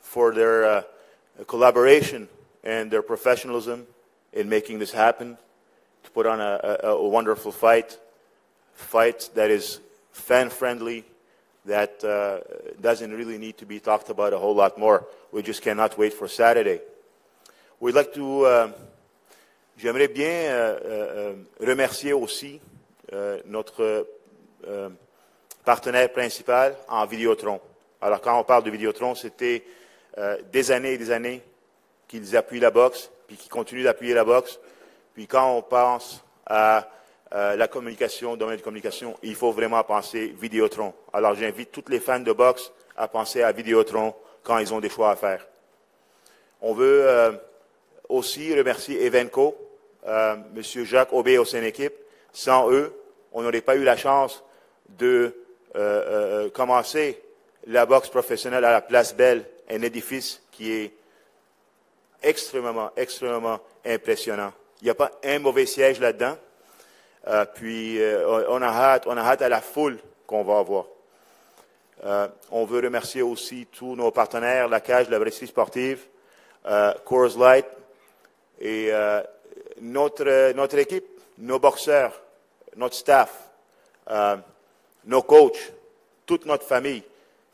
for their collaboration and their professionalism in making this happen, to put on a wonderful fight that is fan-friendly, that doesn't really need to be talked about a whole lot more. We just cannot wait for Saturday. We'd like to... J'aimerais bien remercier aussi notre partenaire principal en Vidéotron. Alors, quand on parle de Vidéotron, c'était des années et des années qu'ils appuient la boxe, puis qu'ils continuent d'appuyer la boxe. Puis quand on pense à la communication, le domaine de communication, il faut vraiment penser Vidéotron. Alors, j'invite tous les fans de boxe à penser à Vidéotron quand ils ont des choix à faire. On veut aussi remercier Evenco, M. Jacques Aubé et son équipe. Sans eux, on n'aurait pas eu la chance de commencer la boxe professionnelle à la Place Belle, un édifice qui est extrêmement impressionnant. Il n'y a pas un mauvais siège là-dedans. Puis on a hâte à la foule qu'on va avoir. On veut remercier aussi tous nos partenaires, la Cage, la Brasserie sportive, Coors Light et notre équipe, nos boxeurs, notre staff, nos coachs, toute notre famille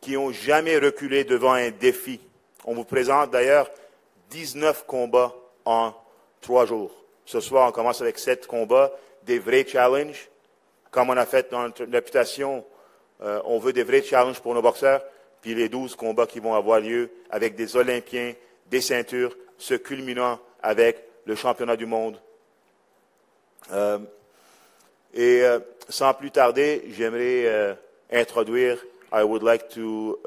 qui n'ont jamais reculé devant un défi. On vous présente d'ailleurs 19 combats en 3 jours. Ce soir, on commence avec 7 combats, des vrais challenges. Comme on a fait dans notre réputation, on veut des vrais challenges pour nos boxeurs. Puis les 12 combats qui vont avoir lieu avec des Olympiens, des ceintures, se culminant avec le championnat du monde. Sans plus tarder, j'aimerais introduire, I would like to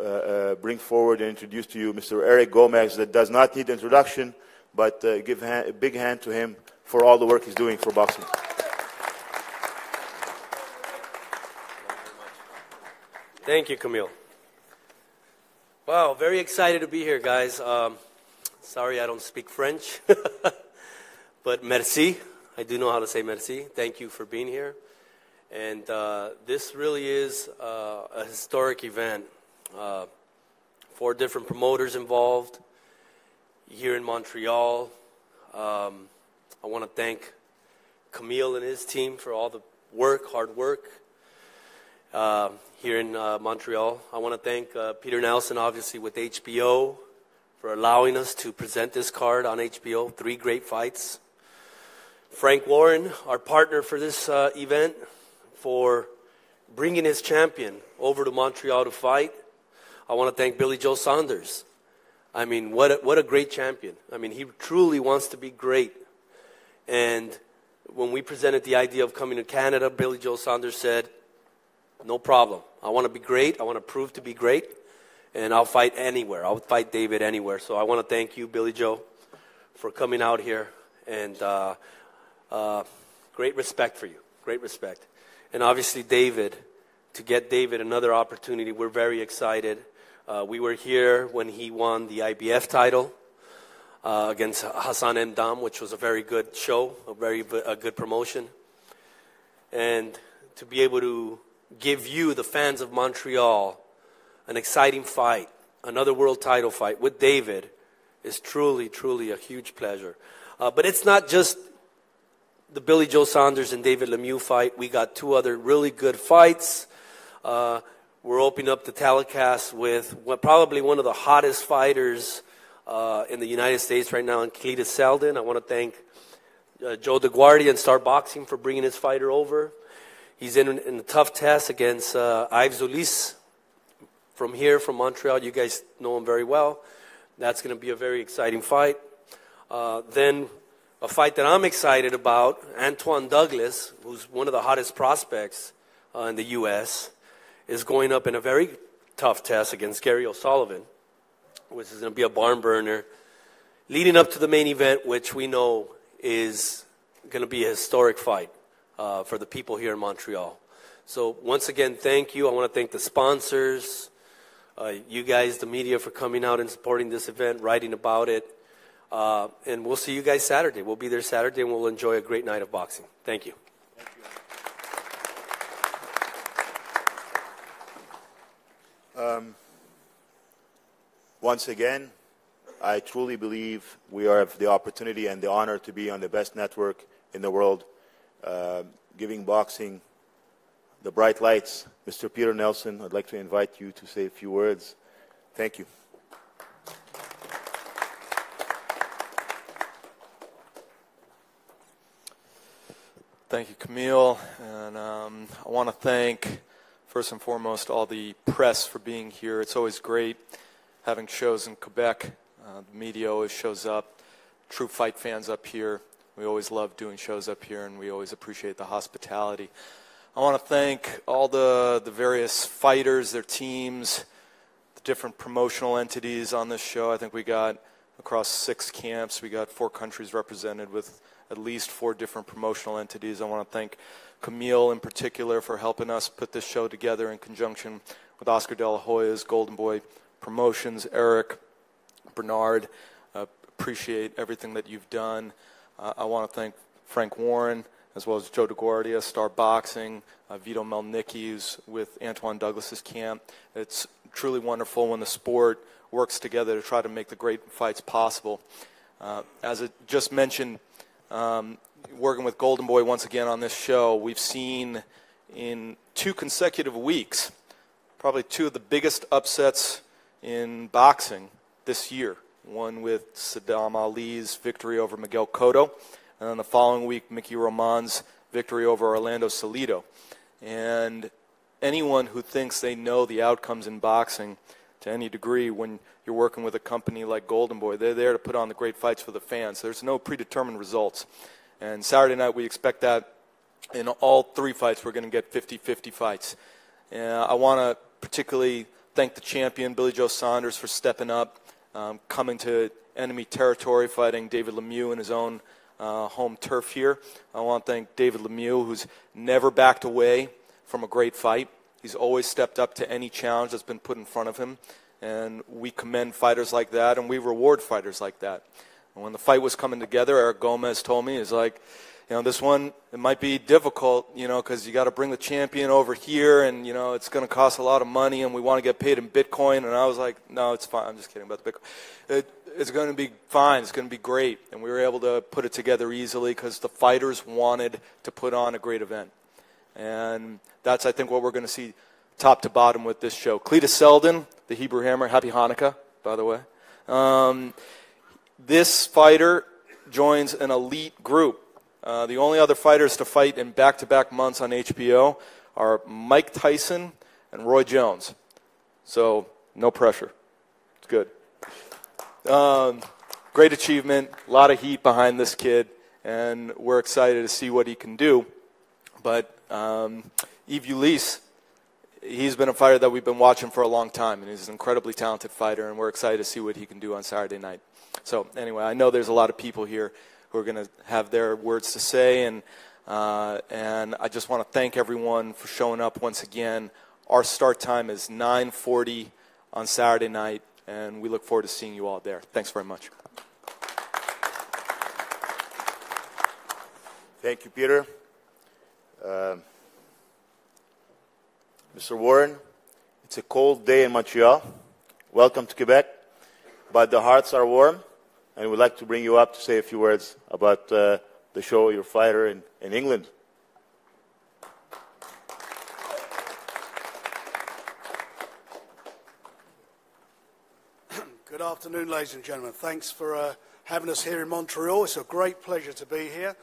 bring forward and introduce to you Mr. Eric Gomez, that does not need introduction, but give a big hand to him for all the work he's doing for boxing. Thank you, Camille. Wow, very excited to be here, guys. Sorry I don't speak French, but merci. I do know how to say merci. Thank you for being here. And this really is a historic event. 4 different promoters involved here in Montreal. I want to thank Camille and his team for all the hard work here in Montreal. I want to thank Peter Nelson, obviously, with HBO for allowing us to present this card on HBO. 3 great fights. Frank Warren, our partner for this event, for bringing his champion over to Montreal to fight. I want to thank Billy Joe Saunders. I mean, what a great champion. I mean, he truly wants to be great. And when we presented the idea of coming to Canada, Billy Joe Saunders said, no problem. I want to be great. I want to prove to be great. And I'll fight anywhere. I'll fight David anywhere. So I want to thank you, Billy Joe, for coming out here. And great respect for you. Great respect. And obviously David, to get David another opportunity, we're very excited. We were here when he won the IBF title against Hassan Ndam, which was a very good show, a good promotion. And to be able to give you, the fans of Montreal, an exciting fight, another world title fight with David, is truly, truly a huge pleasure. But it's not just the Billy Joe Saunders and David Lemieux fight. We got 2 other really good fights. We're opening up the telecast with probably one of the hottest fighters in the United States right now, in Cletus Selden. I want to thank Joe DeGuardia and Star Boxing for bringing his fighter over. He's in a tough test against Yves Ulysse from here, from Montreal. You guys know him very well. That's going to be a very exciting fight. Then a fight that I'm excited about, Antoine Douglas, who's one of the hottest prospects in the U.S., is going up in a very tough test against Gary O'Sullivan, which is going to be a barn burner, leading up to the main event, which we know is going to be a historic fight for the people here in Montreal. So once again, thank you. I want to thank the sponsors, you guys, the media, for coming out and supporting this event, writing about it. And we'll see you guys Saturday. We'll be there Saturday, and we'll enjoy a great night of boxing. Thank you. Once again, I truly believe we have the opportunity and the honor to be on the best network in the world, giving boxing the bright lights. Mr. Peter Nelson, I'd like to invite you to say a few words. Thank you. Thank you, Camille. And I want to thank, first and foremost, all the press for being here. It's always great having shows in Quebec. The media always shows up. True fight fans up here. We always love doing shows up here, and we always appreciate the hospitality. I want to thank all the various fighters, their teams, the different promotional entities on this show. I think we got across 6 camps. We got 4 countries represented with at least 4 different promotional entities. I want to thank Camille in particular for helping us put this show together in conjunction with Oscar De La Hoya's Golden Boy Promotions, Eric, Bernard. Appreciate everything that you've done. I want to thank Frank Warren, as well as Joe DeGuardia, Star Boxing, Vito Melnicki, who's with Antoine Douglas's camp. It's truly wonderful when the sport works together to try to make the great fights possible. As I just mentioned, working with Golden Boy once again on this show, we've seen in 2 consecutive weeks probably 2 of the biggest upsets in boxing this year. One with Saddam Ali's victory over Miguel Cotto, and then the following week, Mickey Roman's victory over Orlando Salido. And anyone who thinks they know the outcomes in boxing to any degree, when you're working with a company like Golden Boy, they're there to put on the great fights for the fans. There's no predetermined results. And Saturday night, we expect that in all 3 fights, we're going to get 50-50 fights. And I want to particularly thank the champion, Billy Joe Saunders, for stepping up, coming to enemy territory, fighting David Lemieux in his own home turf here. I want to thank David Lemieux, who's never backed away from a great fight. He's always stepped up to any challenge that's been put in front of him. And we commend fighters like that, and we reward fighters like that. And when the fight was coming together, Eric Gomez told me, he's like, this one, it might be difficult, because you got to bring the champion over here, and, it's going to cost a lot of money, and we want to get paid in Bitcoin. And I was like, no, it's fine. I'm just kidding about the Bitcoin. It's going to be fine. It's going to be great. And we were able to put it together easily because the fighters wanted to put on a great event. And that's, I think, what we're going to see top to bottom with this show. Cletus Selden, the Hebrew Hammer, happy Hanukkah, by the way. This fighter joins an elite group. The only other fighters to fight in back-to-back months on HBO are Mike Tyson and Roy Jones. So, no pressure. It's good. Great achievement, a lot of heat behind this kid, and we're excited to see what he can do. But Yves Ulysse, he's been a fighter that we've been watching for a long time, and he's an incredibly talented fighter, and we're excited to see what he can do on Saturday night. So anyway, I know there's a lot of people here who are going to have their words to say, and I just want to thank everyone for showing up once again. Our start time is 9:40 on Saturday night, and we look forward to seeing you all there. Thanks very much. Thank you, Peter. Mr. Warren, it's a cold day in Montreal. Welcome to Quebec, but the hearts are warm, and we'd like to bring you up to say a few words about the show, your fighter in England. Good afternoon, ladies and gentlemen. Thanks for having us here in Montreal. It's a great pleasure to be here.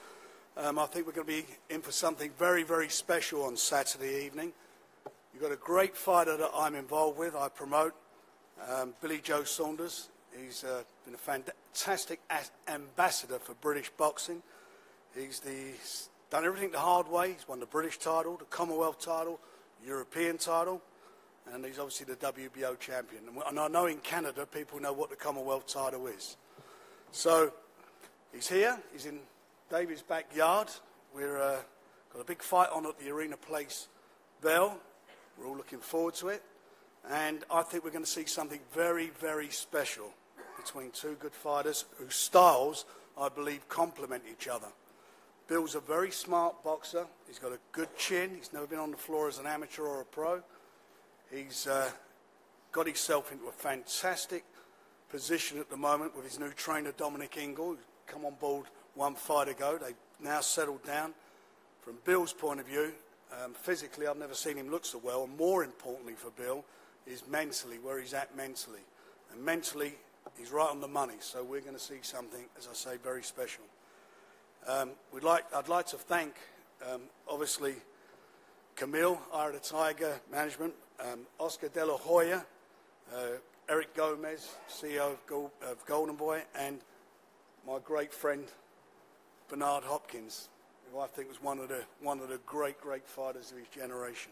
I think we're going to be in for something very, very special on Saturday evening. You've got a great fighter that I'm involved with, I promote, Billy Joe Saunders. He's been a fantastic ambassador for British boxing. He's done everything the hard way. He's won the British title, the Commonwealth title, European title, and he's obviously the WBO champion. And I know in Canada people know what the Commonwealth title is. So he's here. He's in David's backyard. We've got a big fight on at the Arena Place Bell. We're all looking forward to it. And I think we're going to see something very, very special between 2 good fighters whose styles, I believe, complement each other. Bill's a very smart boxer. He's got a good chin. He's never been on the floor as an amateur or a pro. He's got himself into a fantastic position at the moment with his new trainer, Dominic Ingle, who come on board one fight ago. They've now settled down. From Bill's point of view, physically, I've never seen him look so well. And more importantly for Bill is mentally, where he's at mentally. And mentally, he's right on the money. So we're going to see something, as I say, very special. I'd like to thank, obviously, Camille, Eye of the Tiger Management, Oscar De La Hoya, Eric Gomez, CEO of Golden Boy, and my great friend, Bernard Hopkins, who I think was one of the great fighters of his generation.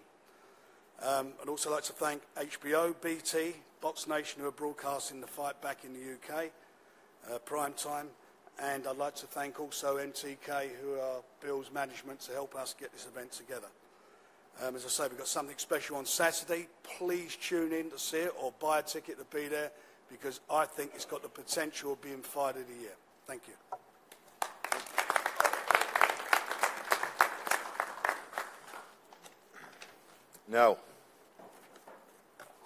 I'd also like to thank HBO, BT, Box Nation, who are broadcasting the fight back in the UK, prime time, and I'd like to thank also MTK, who are Bill's management, to help us get this event together. As I say, we've got something special on Saturday. Please tune in to see it or buy a ticket to be there, because I think it's got the potential of being fight of the year. Thank you. Now,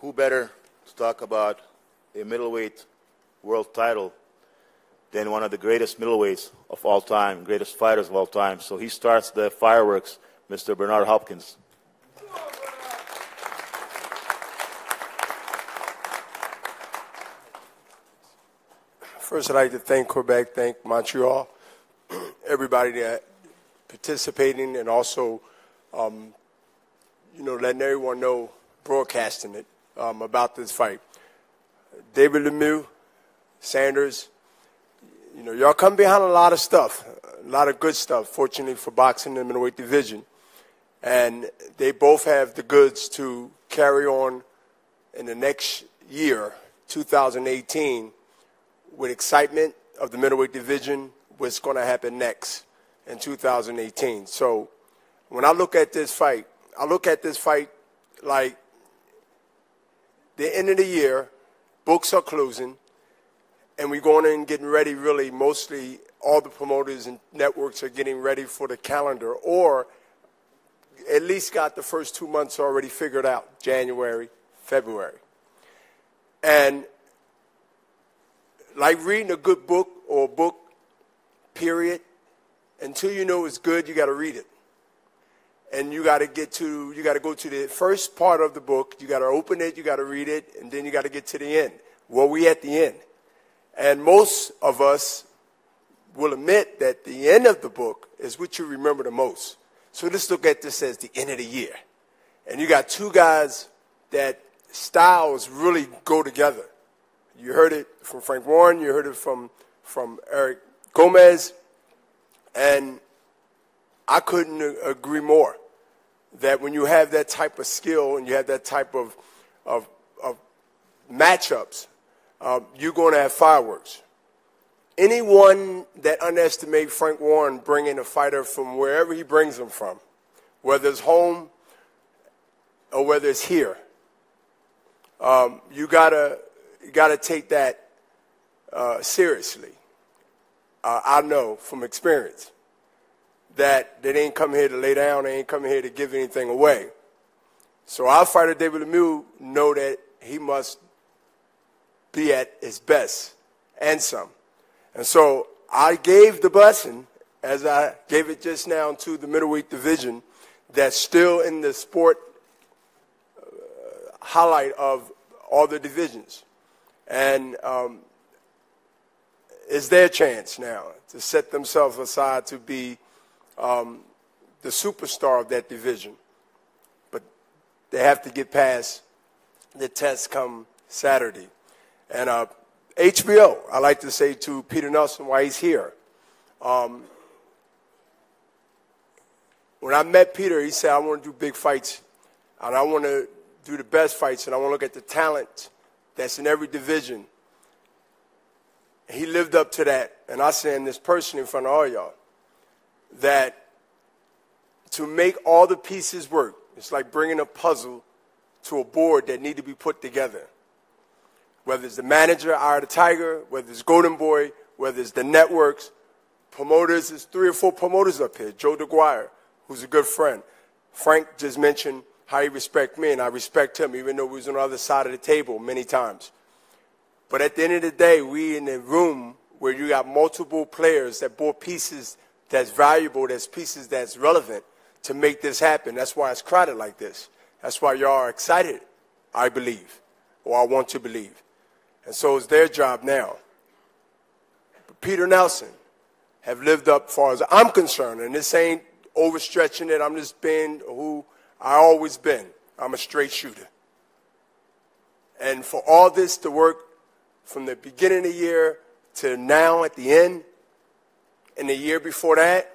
who better to talk about a middleweight world title than one of the greatest middleweights of all time, greatest fighters of all time. So he starts the fireworks, Mr. Bernard Hopkins. First, I'd like to thank Quebec, thank Montreal, everybody that participating, and also, letting everyone know, broadcasting it about this fight. David Lemieux, Saunders, y'all come behind a lot of stuff, a lot of good stuff, fortunately for boxing in the middleweight division. And they both have the goods to carry on in the next year, 2018, with excitement of the middleweight division, what's going to happen next in 2018. So when I look at this fight like the end of the year, books are closing, and we're going in and getting ready, really, mostly all the promoters and networks are getting ready for the calendar, or at least got the first 2 months already figured out, January, February. And like reading a good book or a book, period, until you know it's good, you got to read it. And you got to go to the first part of the book, you got to open it, you got to read it, and then you got to get to the end. Well, we at the end. And most of us will admit that the end of the book is what you remember the most. So let's look at this as the end of the year. And you got two guys that styles really go together. You heard it from Frank Warren, you heard it from Eric Gomez, and I couldn't agree more that when you have that type of skill and you have that type of matchups, you're going to have fireworks. Anyone that underestimates Frank Warren bringing a fighter from wherever he brings them from, whether it's home or whether it's here, you gotta take that seriously. I know from experience that they ain't come here to lay down, they ain't come here to give anything away. So our fighter, David Lemieux, know that he must be at his best and some. And so I gave the blessing, as I gave it just now, to the middleweight division that's still in the sport highlight of all the divisions. And it's their chance now to set themselves aside to be the superstar of that division. But they have to get past the test come Saturday. And HBO, I like to say to Peter Nelson while he's here. When I met Peter, he said, I want to do big fights, and I want to do the best fights, and I want to look at the talent that's in every division. He lived up to that. And I say in this person in front of all y'all, that to make all the pieces work, it's like bringing a puzzle to a board that need to be put together. Whether it's the manager, Eye of the Tiger, whether it's Golden Boy, whether it's the networks, promoters, there's 3 or 4 promoters up here. Joe DeGuire, who's a good friend. Frank just mentioned how he respects me, and I respect him, even though we was on the other side of the table many times. But at the end of the day, we in a room where you got multiple players that brought pieces that's valuable, that's pieces that's relevant to make this happen. That's why it's crowded like this. That's why y'all are excited, I believe, or I want to believe. And so it's their job now. But Peter Nelson have lived up, as far as I'm concerned, and this ain't overstretching it. I'm just being who I always been. I'm a straight shooter. And for all this to work from the beginning of the year to now at the end, and the year before that,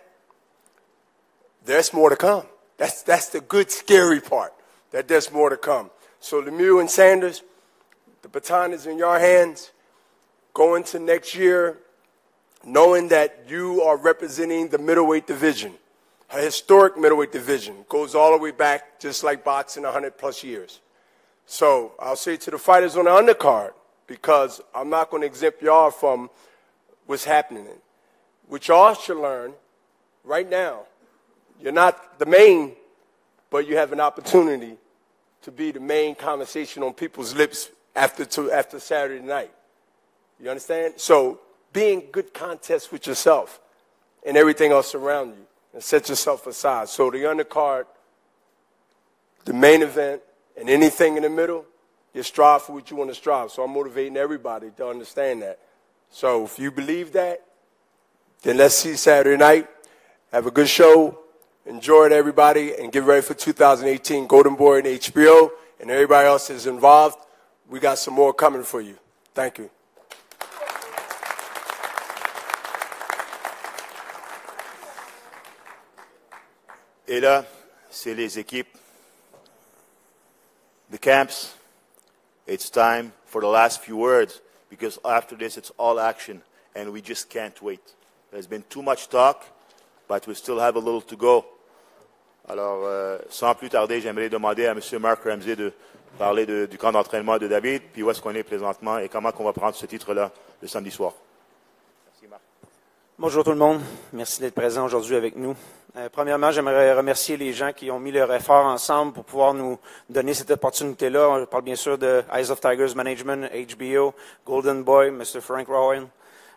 there's more to come. That's the good, scary part, that there's more to come. So Lemieux and Saunders, the baton is in your hands. Go into next year knowing that you are representing the middleweight division, a historic middleweight division. Goes all the way back, just like boxing, 100-plus years. So I'll say to the fighters on the undercard, because I'm not going to exempt y'all from what's happening. What y'all should learn right now, you're not the main, but you have an opportunity to be the main conversation on people's lips after Saturday night. You understand? So be in good contest with yourself and everything else around you, and set yourself aside. So the undercard, the main event, and anything in the middle, you strive for what you want to strive. So I'm motivating everybody to understand that. So if you believe that, then let's see Saturday night. Have a good show. Enjoy it, everybody, and get ready for 2018 Golden Boy and HBO, and everybody else is involved. We got some more coming for you. Thank you. Et là, c'est les équipes, the camps. It's time for the last few words, because after this it's all action, and we just can't wait. There's been too much talk, but we still have a little to go. Alors, sans plus tarder, j'aimerais demander à M. Mark Ramsey de parler du camp d'entraînement de David, puis où est-ce qu'on est présentement et comment on va prendre ce titre-là le samedi soir. Merci, Marc. Bonjour tout le monde. Merci d'être présent aujourd'hui avec nous. Premièrement, j'aimerais remercier les gens qui ont mis leur effort ensemble pour pouvoir nous donner cette opportunité-là. Je parle bien sûr de Eyes of Tigers Management, HBO, Golden Boy, Mr. Frank Rowan,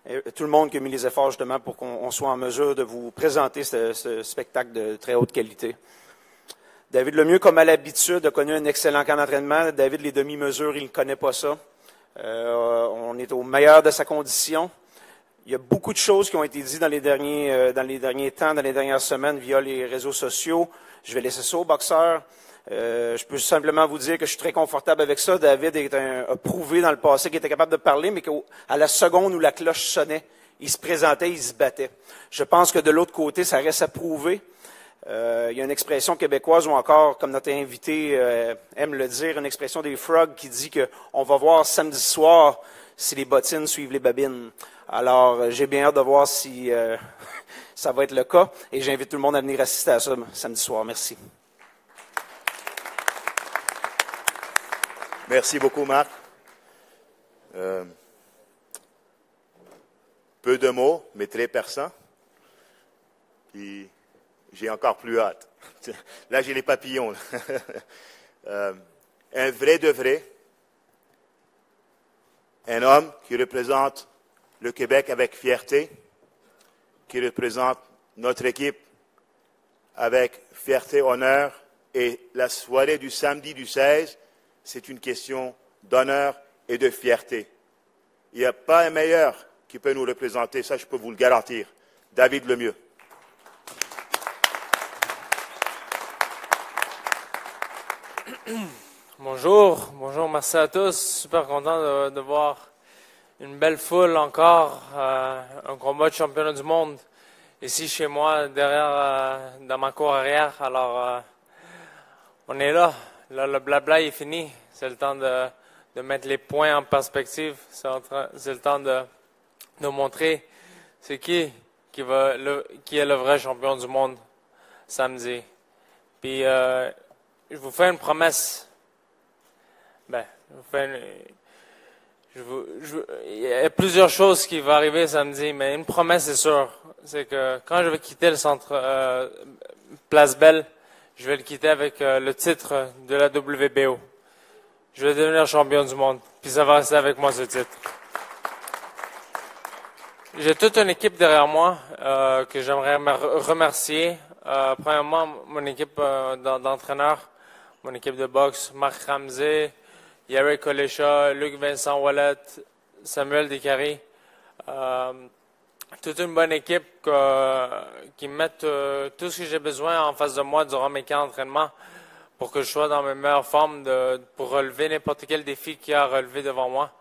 et tout le monde qui a mis les efforts justement pour qu'on soit en mesure de vous présenter ce spectacle de très haute qualité. David Lemieux, comme à l'habitude, a connu un excellent camp d'entraînement. David, les demi-mesures, il ne connaît pas ça. On est au meilleur de sa condition. Il y a beaucoup de choses qui ont été dites dans les derniers temps, dans les dernières semaines via les réseaux sociaux. Je vais laisser ça au boxeur. Je peux simplement vous dire que je suis très confortable avec ça. David a prouvé dans le passé qu'il était capable de parler, mais qu'à la seconde où la cloche sonnait, il se présentait, il se battait. Je pense que de l'autre côté, ça reste à prouver. Il y a une expression québécoise, ou encore, comme notre invité aime le dire, une expression des frogs qui dit qu'on va voir samedi soir si les bottines suivent les babines. Alors, j'ai bien hâte de voir si ça va être le cas, et j'invite tout le monde à venir assister à ça samedi soir. Merci. Merci beaucoup, Marc. Peu de mots, mais très perçants. Puis, j'ai encore plus hâte. Là, j'ai les papillons. Un vrai de vrai. Un homme qui représente le Québec avec fierté, qui représente notre équipe avec fierté, honneur. Et la soirée du samedi du 16, c'est une question d'honneur et de fierté. Il n'y a pas un meilleur qui peut nous représenter, ça je peux vous le garantir. David Lemieux. Bonjour, merci à tous. Super content de voir une belle foule encore, un combat de championnat du monde ici chez moi, derrière, dans ma cour arrière. Alors, on est là. Là, le blabla est fini. C'est le temps de mettre les points en perspective. C'est le temps de montrer c'est qui est le vrai champion du monde samedi. Puis, je vous fais une promesse. Il y a plusieurs choses qui vont arriver samedi, mais une promesse est sûre. C'est que quand je vais quitter le centre Place Belle, je vais le quitter avec le titre de la WBO. Je vais devenir champion du monde. puis ça va rester avec moi ce titre. J'ai toute une équipe derrière moi que j'aimerais remercier. Premièrement, mon équipe d'entraîneurs, mon équipe de boxe, Marc Ramsey, Yari Kolesha, Luc Vincent Wallet, Samuel Descaries. Toute une bonne équipe qui met tout ce que j'ai besoin en face de moi durant mes camps d'entraînement pour que je sois dans mes meilleures formes pour relever n'importe quel défi qu'il y a à relever devant moi.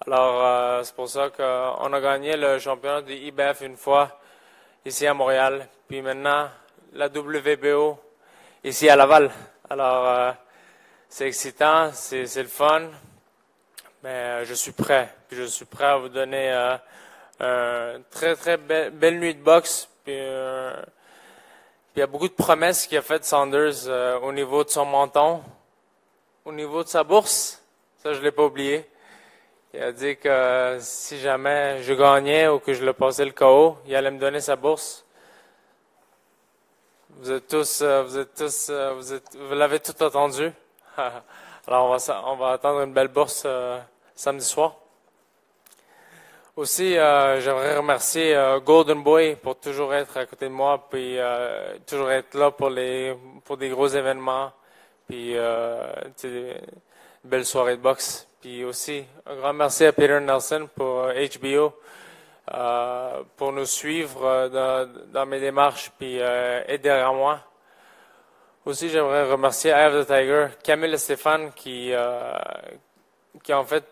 Alors, c'est pour ça qu'on a gagné le championnat du IBF une fois ici à Montréal, puis maintenant la WBO ici à Laval. Alors, c'est excitant, c'est le fun, mais je suis prêt. Puis je suis prêt à vous donner une très, très belle nuit de boxe. Puis il y a beaucoup de promesses qu'il a faites Saunders au niveau de son menton, au niveau de sa bourse. Ça, je ne l'ai pas oublié. Il a dit que si jamais je gagnais ou que je le passais le KO, il allait me donner sa bourse. Vous l'avez tout entendu. Alors on va attendre une belle bourse samedi soir. Aussi, j'aimerais remercier Golden Boy pour toujours être à côté de moi, puis toujours être là pour des gros événements, puis des belles soirées de boxe. Puis aussi, un grand merci à Peter Nelson pour HBO, pour nous suivre dans mes démarches, puis être derrière moi. Aussi, j'aimerais remercier Eye of the Tiger, Camille et Stéphane qui ont fait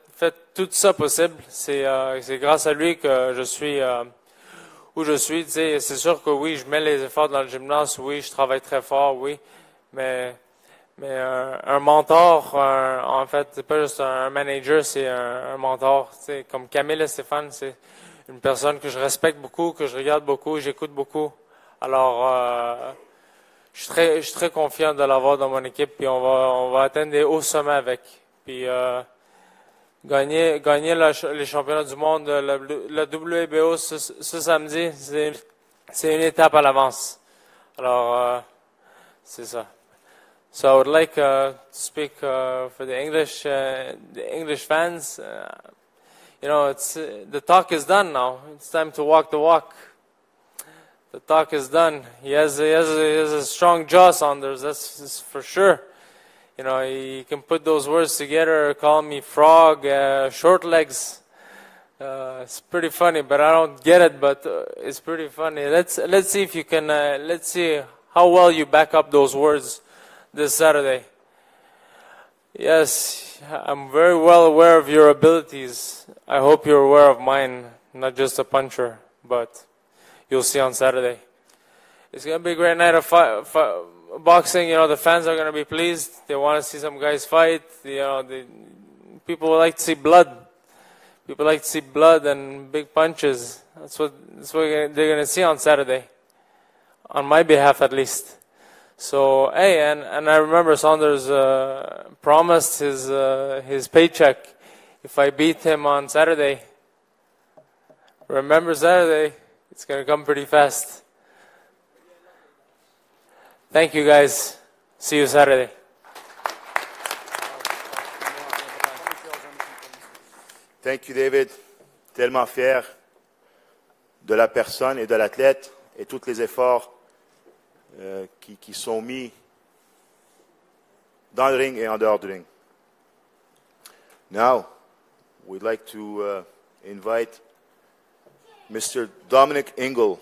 tout ça possible. C'est grâce à lui que je suis où je suis. Tu sais, c'est sûr que oui, je mets les efforts dans le gymnase, oui, je travaille très fort, oui, mais un mentor, en fait, c'est pas juste un manager, c'est un mentor. Tu sais, comme Camille et Stéphane, c'est une personne que je respecte beaucoup, que je regarde beaucoup, j'écoute beaucoup. Alors, je suis très confiant de l'avoir dans mon équipe, puis on va atteindre des hauts sommets avec. Puis gagner les championnats du monde, la WBO ce samedi, c'est une étape à l'avance. Alors, c'est ça. So I would like to speak for the English fans. The talk is done now. It's time to walk the walk. The talk is done. He has a strong jaw, Saunders. That's for sure. You know, he can put those words together, call me frog, short legs. It's pretty funny, but I don't get it. But it's pretty funny. Let's see if you can. Let's see how well you back up those words this Saturday. Yes, I'm very well aware of your abilities. I hope you're aware of mine. Not just a puncher, but you'll see on Saturday. It's going to be a great night of boxing. You know, the fans are going to be pleased. They want to see some guys fight. People like to see blood. People like to see blood and big punches. That's what they're going to see on Saturday. On my behalf, at least. So, hey, and I remember Saunders promised his paycheck if I beat him on Saturday. Remember Saturday, it's going to come pretty fast. Thank you, guys. See you Saturday. Thank you, David. Tellement fier de la personne et de l'athlète et tous les efforts qui sont mis dans le ring et en dehors du ring. Now, we'd like to invite Mr. Dominic Ingle,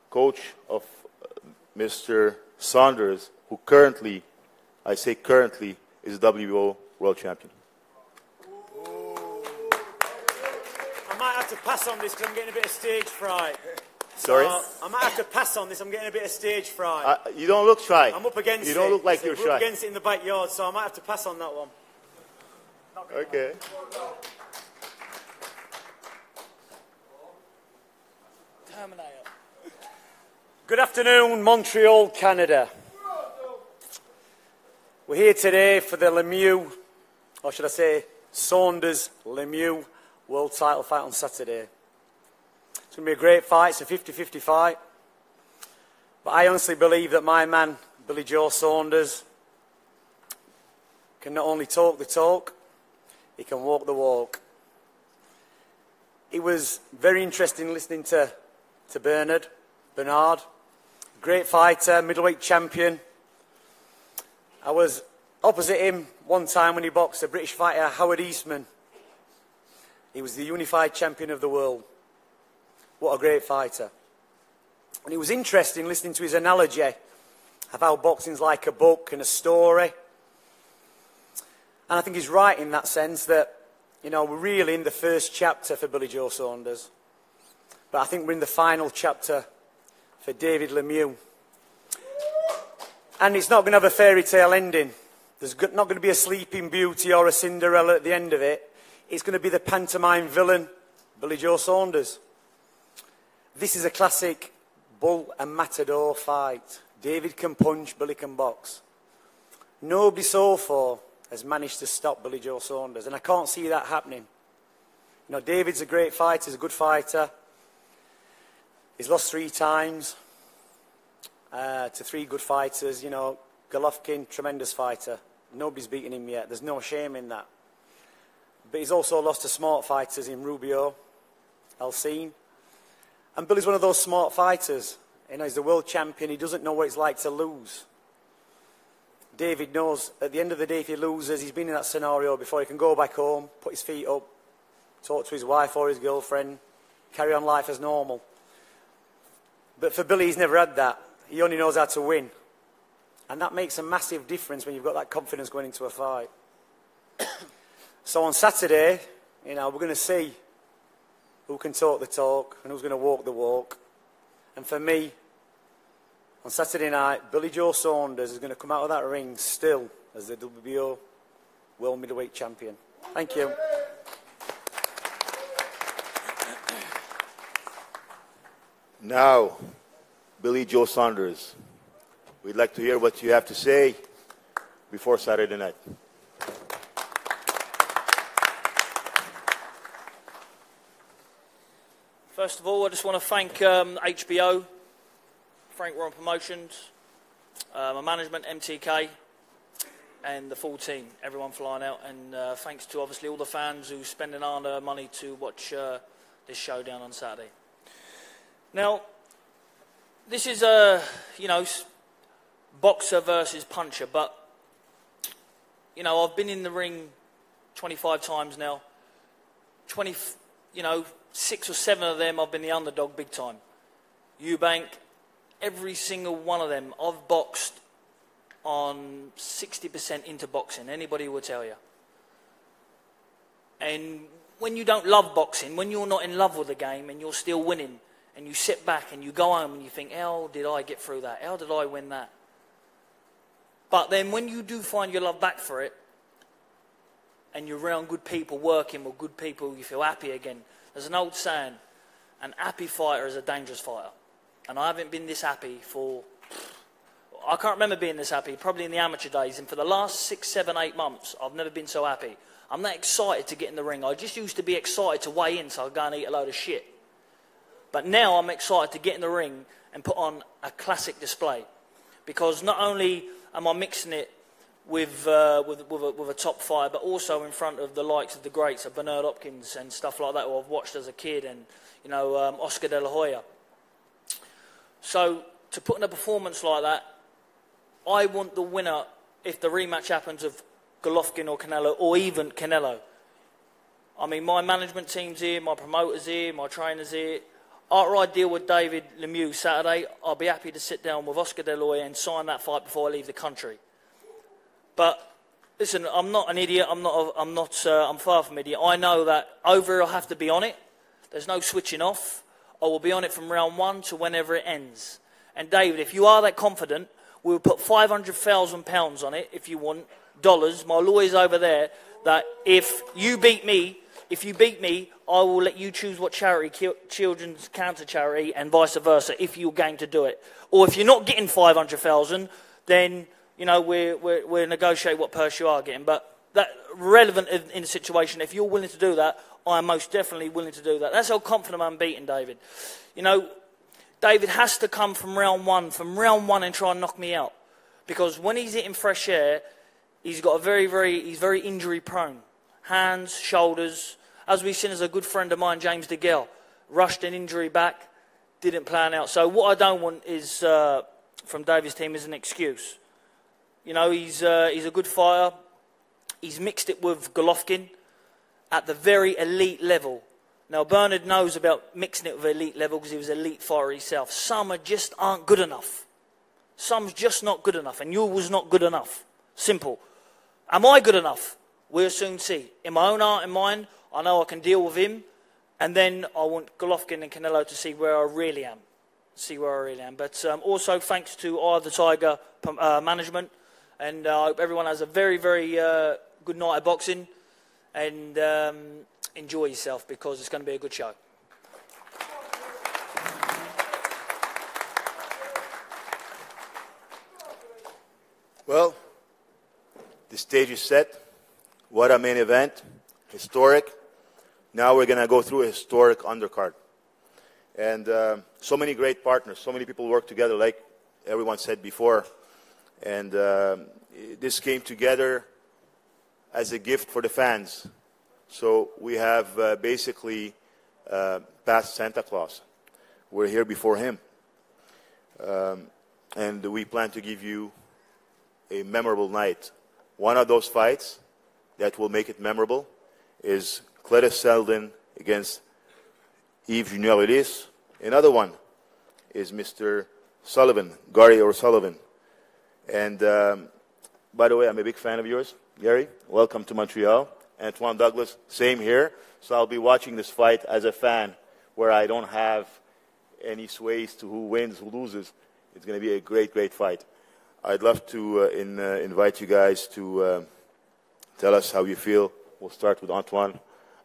coach of Mr. Saunders, who currently, I say currently, is WBO world champion. I might have to pass on this because I'm getting a bit of stage fright. Sorry? I might have to pass on this. I'm getting a bit of stage fright. You don't look shy. I'm up against it. You don't look like you're shy. We're up against it in the backyard, so I might have to pass on that one. Okay. Good afternoon, Montreal, Canada. We're here today for the Lemieux, or should I say Saunders Lemieux world title fight on Saturday. It's going to be a great fight. It's a 50-50 fight. But I honestly believe that my man, Billy Joe Saunders, can not only talk the talk, he can walk the walk. It was very interesting listening to Bernard, great fighter, middleweight champion. I was opposite him one time when he boxed a British fighter, Howard Eastman. He was the unified champion of the world. What a great fighter. And it was interesting listening to his analogy of how boxing's like a book and a story. And I think he's right in that sense that, you know, we're really in the first chapter for Billy Joe Saunders. But I think we're in the final chapter for David Lemieux. And it's not going to have a fairy tale ending. There's not going to be a Sleeping Beauty or a Cinderella at the end of it. It's going to be the pantomime villain, Billy Joe Saunders. This is a classic bull and matador fight. David can punch, Billy can box. Nobody so far has managed to stop Billy Joe Saunders, and I can't see that happening. You know, David's a great fighter, he's a good fighter. He's lost 3 times to 3 good fighters. You know, Golovkin, tremendous fighter. Nobody's beaten him yet. There's no shame in that. But he's also lost to smart fighters in Rubio, Alcine. And Billy's one of those smart fighters. You know, he's the world champion. He doesn't know what it's like to lose. David knows at the end of the day, if he loses, he's been in that scenario before. He can go back home, put his feet up, talk to his wife or his girlfriend, carry on life as normal. But for Billy, he's never had that. He only knows how to win. And that makes a massive difference when you've got that confidence going into a fight. So on Saturday, you know, we're going to see who can talk the talk and who's going to walk the walk. And for me, on Saturday night, Billy Joe Saunders is going to come out of that ring still as the WBO World Middleweight Champion. Thank you. Now, Billy Joe Saunders, we'd like to hear what you have to say before Saturday night. First of all, I just want to thank HBO, Frank Warren Promotions, my management, MTK, and the full team, everyone flying out. And thanks to, obviously, all the fans who spend an hour of their money to watch this showdown on Saturday. Now, this is a, you know, boxer versus puncher, but, you know, I've been in the ring 25 times now. 6 or 7 of them I've been the underdog big time. Eubank, every single one of them I've boxed on 60% into boxing. Anybody will tell you. And when you don't love boxing, when you're not in love with the game and you're still winning, and you sit back and you go home and you think, how did I get through that? How did I win that? But then when you do find your love back for it, and you're around good people, working with good people, you feel happy again. There's an old saying, an happy fighter is a dangerous fighter. And I haven't been this happy for, I can't remember being this happy, probably in the amateur days. And for the last 6, 7, 8 months, I've never been so happy. I'm that excited to get in the ring. I just used to be excited to weigh in so I'd go and eat a load of shit. But now I'm excited to get in the ring and put on a classic display. Because not only am I mixing it with a top fighter, but also in front of the likes of the greats of Bernard Hopkins and stuff like that, who I've watched as a kid, and, you know, Oscar De La Hoya. So to put in a performance like that, I want the winner, if the rematch happens, of Golovkin or Canelo, or even Canelo. I mean, my management team's here, my promoter's here, my trainer's here. After I deal with David Lemieux Saturday, I'll be happy to sit down with Oscar De La Hoya and sign that fight before I leave the country. But listen, I'm not an idiot. I'm far from idiot. I know that over here I'll have to be on it. There's no switching off. I will be on it from round 1 to whenever it ends. And David, if you are that confident, we'll put £500,000 on it if you want, dollars. My lawyer's over there. That if you beat me, I will let you choose what charity, children's cancer charity, and vice versa, if you're going to do it. Or if you're not getting 500,000, then, you know, we'll negotiate what purse you are getting. But that relevant in the situation, if you're willing to do that, I am most definitely willing to do that. That's how confident I'm beating David. You know, David has to come from round one and try and knock me out. Because when he's hitting fresh air, he's got he's very injury prone. hands, shoulders. As we've seen as a good friend of mine, James DeGale, rushed an injury back, didn't plan out. So what I don't want is from David's team is an excuse. You know, he's a good fighter. He's mixed it with Golovkin at the very elite level. Now, Bernard knows about mixing it with elite level because he was an elite fighter himself. Some just aren't good enough. Some's just not good enough, and you was not good enough. Simple. Am I good enough? We'll soon see. In my own heart and mind, I know I can deal with him, and then I want Golovkin and Canelo to see where I really am. But also thanks to Eye of the Tiger management, and I hope everyone has a very, very good night of boxing, and enjoy yourself because it's going to be a good show. Well, the stage is set. What a main event. Historic. Now we're going to go through a historic undercard. And so many great partners, so many people work together, like everyone said before. And this came together as a gift for the fans. So we have basically passed Santa Claus. We're here before him. And we plan to give you a memorable night. One of those fights that will make it memorable is Cletus Selden against Yves Junior Ulysse. Another one is Mr. Sullivan, Gary O'Sullivan. And by the way, I'm a big fan of yours, Gary. Welcome to Montreal. Antoine Douglas, same here. So I'll be watching this fight as a fan where I don't have any sways to who wins, who loses. It's going to be a great, great fight. I'd love to invite you guys to tell us how you feel. We'll start with Antoine.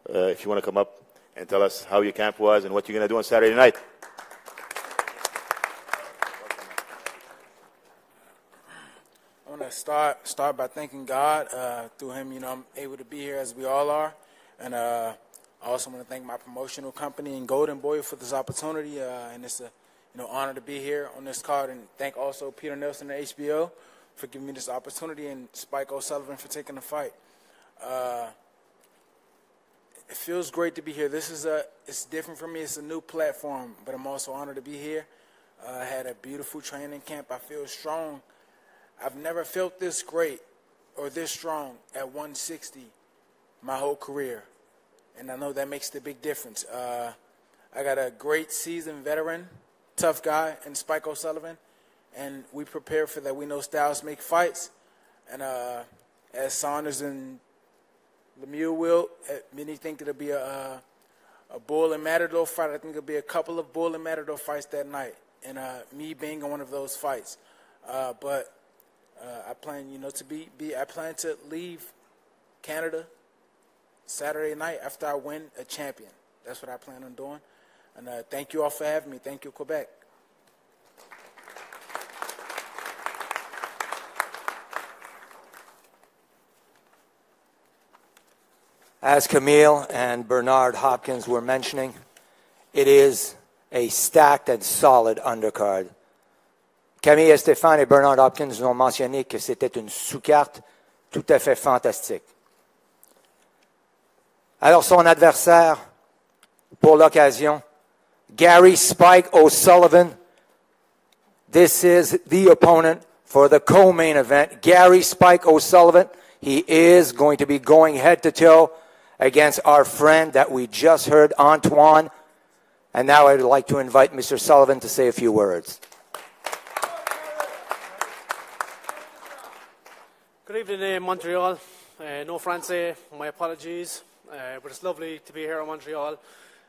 If you want to come up and tell us how your camp was and what you're going to do on Saturday night. I want to start by thanking God. Through him, you know, I'm able to be here as we all are. And I also want to thank my promotional company and Golden Boy for this opportunity. And it's a honor to be here on this card, and thank also Peter Nelson and HBO for giving me this opportunity, and Spike O'Sullivan for taking the fight. It feels great to be here. It's different for me. It's a new platform, but I'm also honored to be here. I had a beautiful training camp. I feel strong. I've never felt this great or this strong at 160 my whole career, and I know that makes the big difference. I got a great seasoned veteran, tough guy, and Spike O'Sullivan, and we prepare for that. We know styles make fights, and as Saunders and Lemieux will, many think it'll be a Bull and Matador fight. I think it'll be a couple of Bull and Matador fights that night, and me being in one of those fights. But I plan, I plan to leave Canada Saturday night after I win a champion. That's what I plan on doing. And thank you all for having me. Thank you, Quebec. As Camille and Bernard Hopkins were mentioning, it is a stacked and solid undercard. Camille Estéphan et Bernard Hopkins ont mentionné que c'était une sous-carte tout à fait fantastique. Alors son adversaire, pour l'occasion, Gary Spike O'Sullivan. This is the opponent for the co-main event. Gary Spike O'Sullivan. He is going to be going head-to-toe against our friend that we just heard, Antoine. And now I'd like to invite Mr. Sullivan to say a few words. Good evening, Montreal. No Francais, my apologies. But it's lovely to be here in Montreal.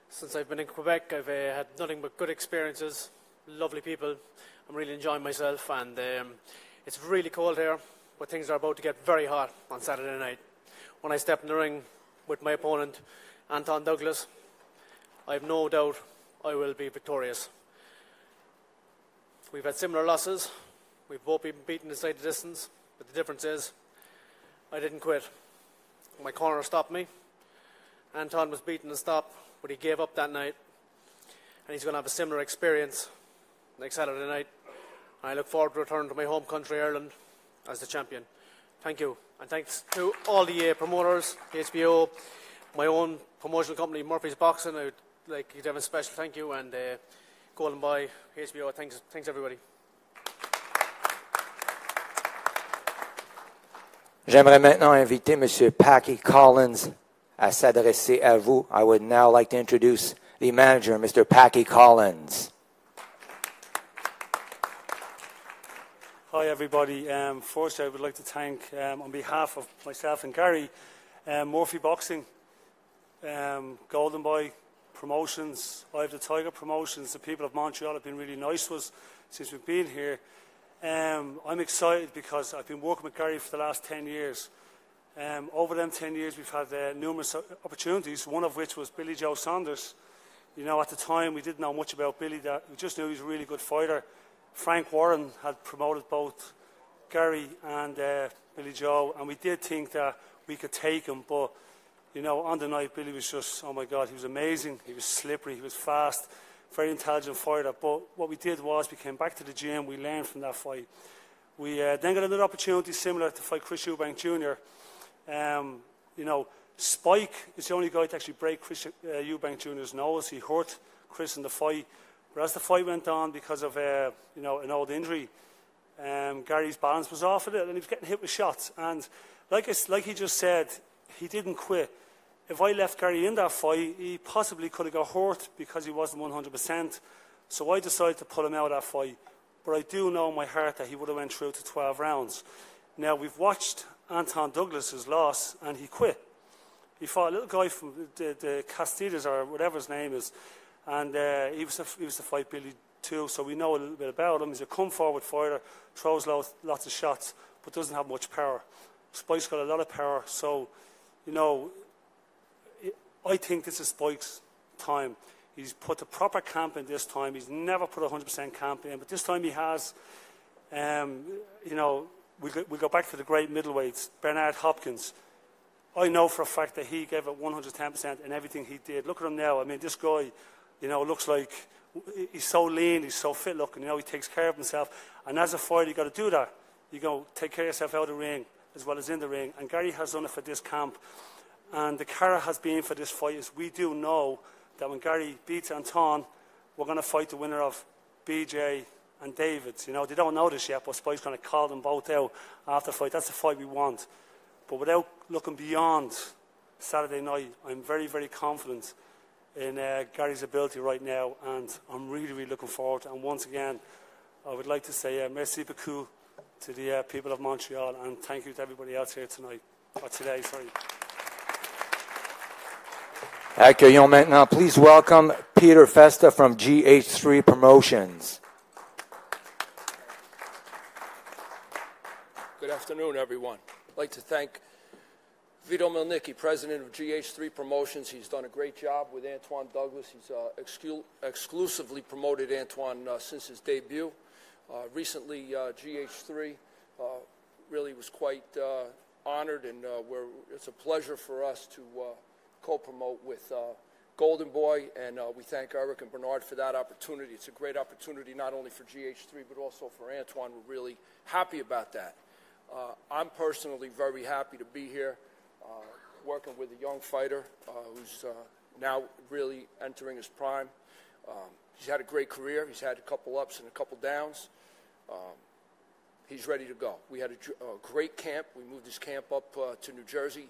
Since I've been in Quebec, I've had nothing but good experiences, lovely people. I'm really enjoying myself, and it's really cold here, but things are about to get very hot on Saturday night. When I step in the ring with my opponent, Anton Douglas, I have no doubt I will be victorious. We've had similar losses. We've both been beaten inside the distance, but the difference is I didn't quit. My corner stopped me. Anton was beaten and stopped, but he gave up that night. And he's going to have a similar experience next Saturday night. I look forward to returning to my home country, Ireland, as the champion. Thank you. And thanks to all the promoters, HBO, my own promotional company, Murphy's Boxing. I would like to have a special thank you, and Golden Boy, HBO, thanks everybody. J'aimerais maintenant inviter M. Packy Collins à s'adresser à vous. I would now like to introduce the manager, Mr. Packy Collins. Hi everybody. First I would like to thank, on behalf of myself and Gary, Murphy Boxing, Golden Boy Promotions, Eye of the Tiger Promotions. The people of Montreal have been really nice to us since we've been here. I'm excited because I've been working with Gary for the last 10 years. Over them 10 years we've had numerous opportunities, one of which was Billy Joe Saunders. You know, at the time we didn't know much about Billy, we just knew he was a really good fighter. Frank Warren had promoted both Gary and Billy Joe, and we did think that we could take him, but you know, on the night Billy was just, oh my God, he was amazing, he was slippery, he was fast, very intelligent fighter. But what we did was we came back to the gym, we learned from that fight. We then got another opportunity similar to fight Chris Eubank Jr. You know, Spike is the only guy to actually break Chris Eubank Jr.'s nose. He hurt Chris in the fight. But as the fight went on, because of you know, an old injury, Gary's balance was off a little, and he was getting hit with shots. And like he just said, he didn't quit. If I left Gary in that fight, he possibly could have got hurt because he wasn't 100%. So I decided to pull him out of that fight. But I do know in my heart that he would have went through to 12 rounds. Now, we've watched Anton Douglas's loss, and he quit. He fought a little guy from the Castillas, or whatever his name is, and he was to fight Billy too, so we know a little bit about him. He's a come-forward fighter, throws lots of shots, but doesn't have much power. Spike's got a lot of power, so, you know, I think this is Spike's time. He's put the proper camp in this time. He's never put 100% camp in, but this time he has. You know, we go back to the great middleweights, Bernard Hopkins. I know for a fact that he gave it 110% in everything he did. Look at him now. I mean, this guy, you know, looks like he's so lean, he's so fit looking. You know, he takes care of himself. And as a fighter, you got to do that. You go take care of yourself out of the ring as well as in the ring. And Gary has done it for this camp. And the cara has been for this fight is we do know that when Gary beats Anton, we're going to fight the winner of BJ and Davids. You know, they don't know this yet, but Spike's going to call them both out after the fight. That's the fight we want. But without looking beyond Saturday night, I'm very, very confident in Gary's ability right now, and I'm really, really looking forward to it. And once again, I would like to say merci beaucoup to the people of Montreal, and thank you to everybody else here tonight, or today, sorry. Accueillons maintenant, please welcome Peter Festa from GH3 Promotions. Good afternoon, everyone. I'd like to thank Vito Milnicki, president of GH3 Promotions. He's done a great job with Antoine Douglas. He's exclusively promoted Antoine since his debut. Recently, GH3 really was quite honored, and it's a pleasure for us to co-promote with Golden Boy, and we thank Eric and Bernard for that opportunity. It's a great opportunity not only for GH3 but also for Antoine. We're really happy about that. I'm personally very happy to be here working with a young fighter who's now really entering his prime. He's had a great career. He's had a couple ups and a couple downs. He's ready to go. We had a great camp. We moved his camp up to New Jersey.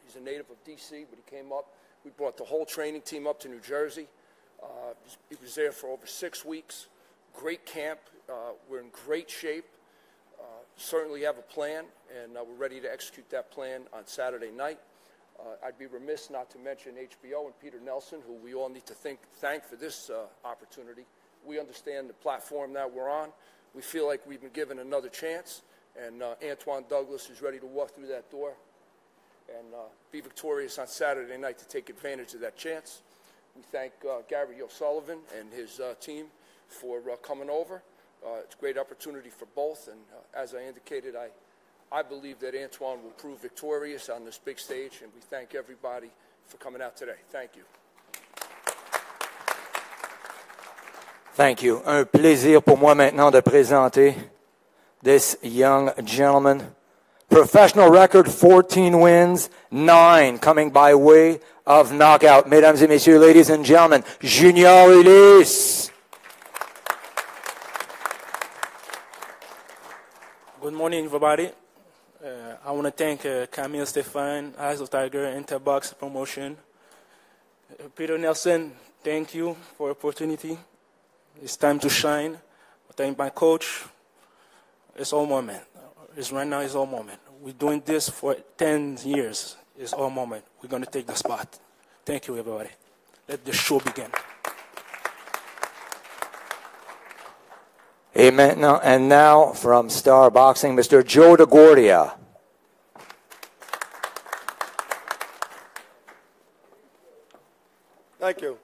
He's a native of D.C., but he came up. We brought the whole training team up to New Jersey. He was there for over 6 weeks. Great camp. We're in great shape. Certainly have a plan, and we're ready to execute that plan on Saturday night. I'd be remiss not to mention HBO and Peter Nelson, who we all need to thank for this opportunity. We understand the platform that we're on. We feel like we've been given another chance, and Antoine Douglas is ready to walk through that door and be victorious on Saturday night to take advantage of that chance. We thank Gary O'Sullivan and his team for coming over. It's a great opportunity for both, and as I indicated, I believe that Antoine will prove victorious on this big stage, and we thank everybody for coming out today. Thank you. Thank you. Un plaisir pour moi maintenant de présenter this young gentleman, Professional record, 14 wins, 9 coming by way of knockout. Mesdames et messieurs, ladies and gentlemen, Junior Ulysse. Good morning, everybody. I want to thank Camille Stefan, Eyes of Tiger, Interbox Promotion. Peter Nelson, thank you for the opportunity. It's time to shine. I thank my coach. It's all moment. Right now, it's all moment. We're doing this for 10 years. It's all moment. We're going to take the spot. Thank you, everybody. Let the show begin. Amen. And now from Star Boxing, Mr. Joe DeGuardia. Thank you.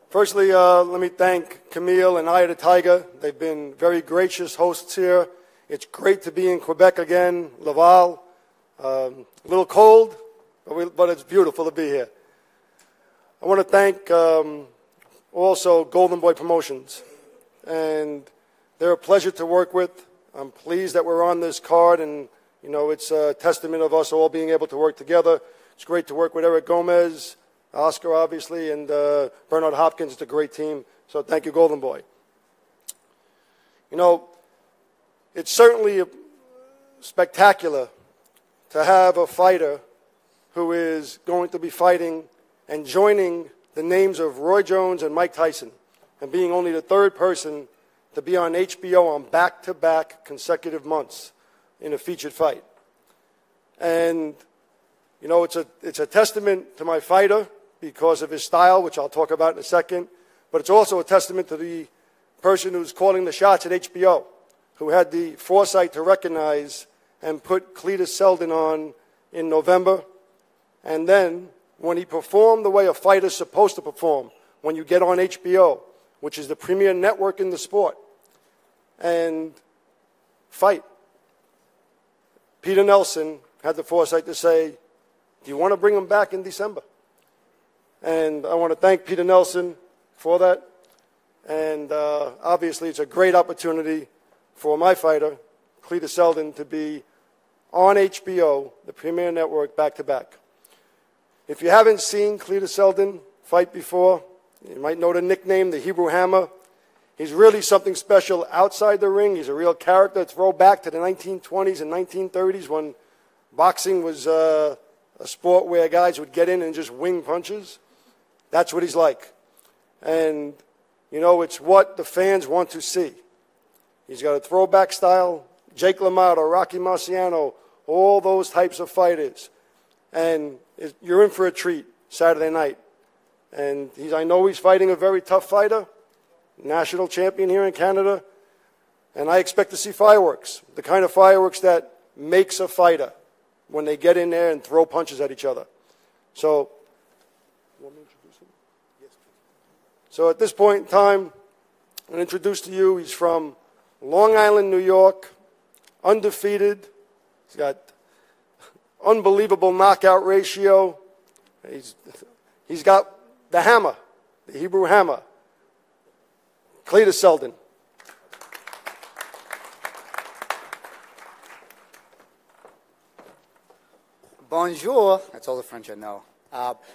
Firstly, let me thank Camille and Eye of the Tiger. They've been very gracious hosts here. It's great to be in Quebec again, Laval. A little cold, but it's beautiful to be here. I want to thank also Golden Boy Promotions. And they're a pleasure to work with. I'm pleased that we're on this card, and you know it's a testament of us all being able to work together. It's great to work with Eric Gomez, Oscar, obviously, and Bernard Hopkins. It's a great team. So thank you, Golden Boy. You know, it's certainly spectacular to have a fighter who is going to be fighting and joining the names of Roy Jones and Mike Tyson, and being only the third person to be on HBO on back-to-back consecutive months in a featured fight. And, you know, it's a testament to my fighter because of his style, which I'll talk about in a second, but it's also a testament to the person who's calling the shots at HBO, who had the foresight to recognize and put Cletus Selden on in November. And then, when he performed the way a fighter's supposed to perform, when you get on HBO, which is the premier network in the sport, and fight, Peter Nelson had the foresight to say, do you want to bring him back in December? And I want to thank Peter Nelson for that. And obviously, it's a great opportunity for my fighter, Cletus Selden, to be on HBO, the premier network, back-to-back. If you haven't seen Cletus Selden fight before, you might know the nickname, the Hebrew Hammer. He's really something special outside the ring. He's a real character. Throwback to the 1920s and 1930s when boxing was a sport where guys would get in and just wing punches. That's what he's like. And, you know, it's what the fans want to see. He's got a throwback style, Jake LaMotta, Rocky Marciano, all those types of fighters. And you're in for a treat Saturday night. And I know he's fighting a very tough fighter, national champion here in Canada. And I expect to see fireworks, the kind of fireworks that makes a fighter when they get in there and throw punches at each other. So, you want me to introduce him? Yes, please. So at this point in time, I'm going to introduce to you, he's from Long Island, New York, undefeated. He's got unbelievable knockout ratio. He's got the hammer, the Hebrew Hammer, Cletus Selden. Bonjour. That's all the French I know.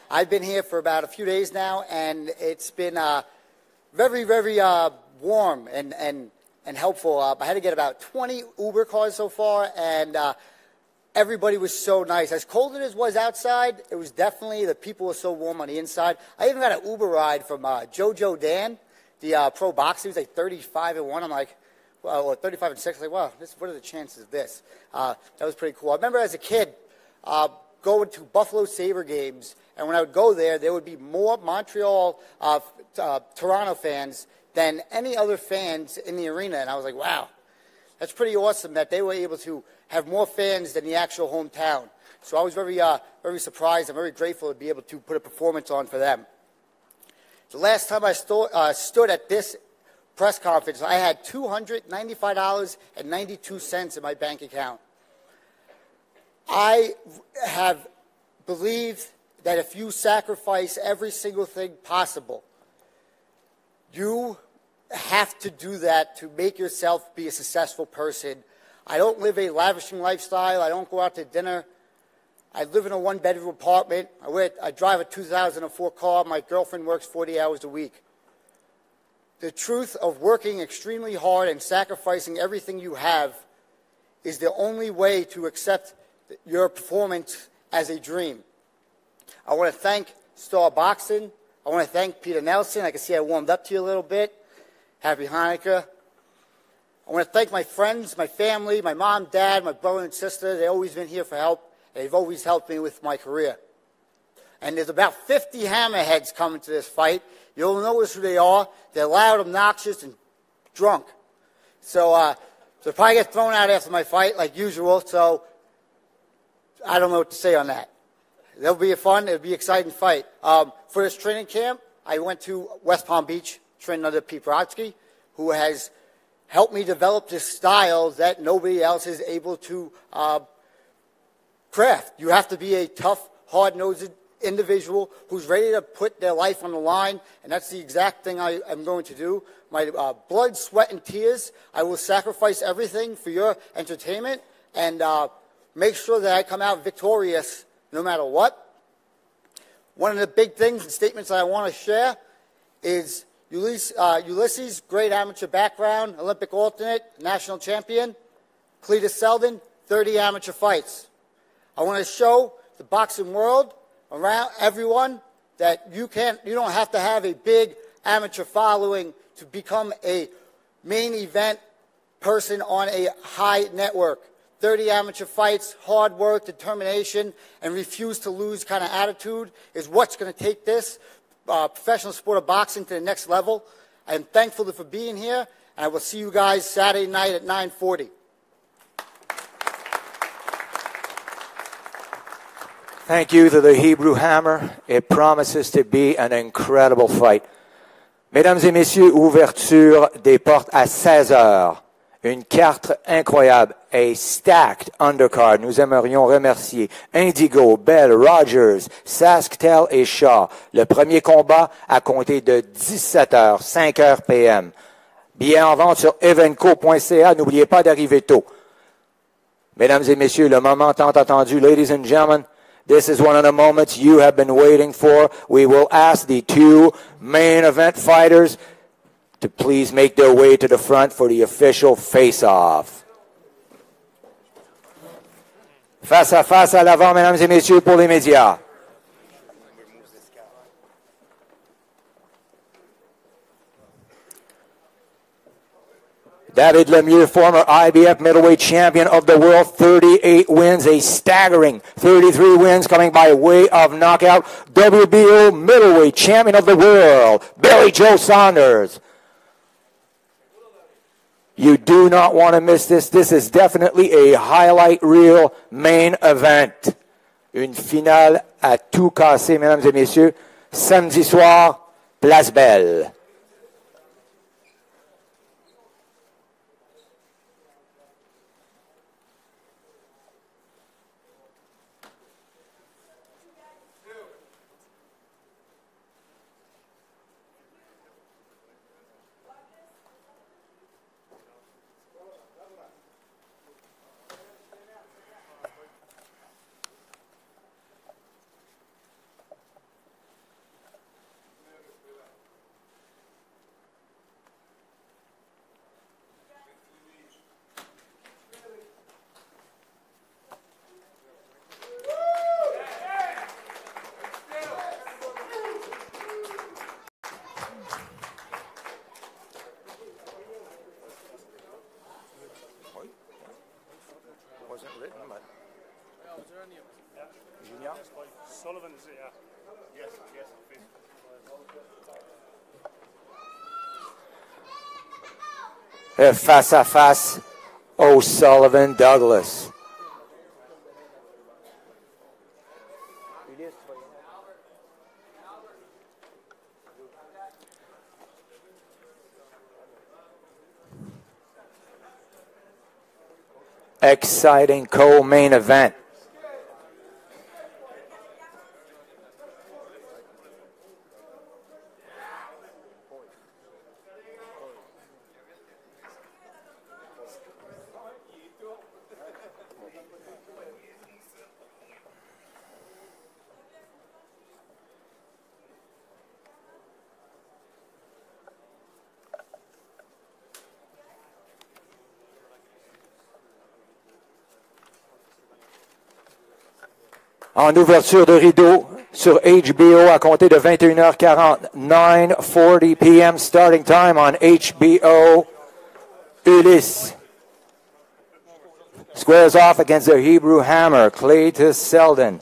I've been here for about a few days now, and it's been very, very warm and helpful. I had to get about 20 Uber cars so far, and everybody was so nice. As cold as it was outside, it was definitely, the people were so warm on the inside. I even got an Uber ride from JoJo Dan, the pro boxer. He was like 35-1. I'm like, well, or 35-6. I'm like, wow, what are the chances of this? That was pretty cool. I remember as a kid going to Buffalo Sabre games, and when I would go there, there would be more Montreal, Toronto fans than any other fans in the arena. And I was like, wow, that's pretty awesome that they were able to have more fans than the actual hometown. So I was very, very surprised. I'm very grateful to be able to put a performance on for them. The last time I stood at this press conference, I had $295.92 in my bank account. I have believed that if you sacrifice every single thing possible, you have to do that to make yourself be a successful person. I don't live a lavishing lifestyle. I don't go out to dinner. I live in a one-bedroom apartment. I drive a 2004 car. My girlfriend works 40 hours a week. The truth of working extremely hard and sacrificing everything you have is the only way to accept your performance as a dream. I want to thank Star Boxing. I want to thank Peter Nelson. I can see I warmed up to you a little bit. Happy Hanukkah. I want to thank my friends, my family, my mom, dad, my brother and sister. They've always been here for help. They've always helped me with my career. And there's about 50 hammerheads coming to this fight. You'll notice who they are. They're loud, obnoxious, and drunk. So they'll probably get thrown out after my fight, like usual. So I don't know what to say on that. It'll be it'll be an exciting fight. For this training camp, I went to West Palm Beach, trained under Pete Brodsky, who has helped me develop this style that nobody else is able to craft. You have to be a tough, hard-nosed individual who's ready to put their life on the line, and that's the exact thing I am going to do. My blood, sweat, and tears, I will sacrifice everything for your entertainment and make sure that I come out victorious no matter what. One of the big things and statements that I want to share is Ulysses, great amateur background, Olympic alternate, national champion. Cletus Selden, 30 amateur fights. I want to show the boxing world, around everyone, that you don't have to have a big amateur following to become a main event person on a high network. 30 amateur fights, hard work, determination, and refuse to lose kind of attitude is what's going to take this professional sport of boxing to the next level. I am thankful for being here, and I will see you guys Saturday night at 9:40. Thank you to the Hebrew Hammer. It promises to be an incredible fight. Mesdames et messieurs, ouverture des portes à 16 heures. Une carte incroyable, a stacked undercard. Nous aimerions remercier Indigo, Bell, Rogers, Sasktel et Shaw. Le premier combat à compter de 17h, 5h PM. Billets en vente sur evenco.ca. N'oubliez pas d'arriver tôt. Mesdames et messieurs, le moment tant attendu, ladies and gentlemen, this is one of the moments you have been waiting for. We will ask the two main event fighters to please make their way to the front for the official face-off. Face à face à l'avant, mesdames et messieurs, pour les médias. David Lemieux, former IBF middleweight champion of the world, 38 wins, a staggering 33 wins coming by way of knockout. WBO middleweight champion of the world, Billy Joe Saunders. You do not want to miss this. This is definitely a highlight reel main event. Une finale à tout casser, mesdames et messieurs. Samedi soir, Place Belle. Sullivan is it, yeah? Yes, yes. Face à face, O'Sullivan Douglas. Exciting co-main event. en ouverture de rideau sur HBO à compter de 21h40. 9:40 p.m. starting time on HBO. Ulysse squares off against the Hebrew Hammer, Cletus Selden.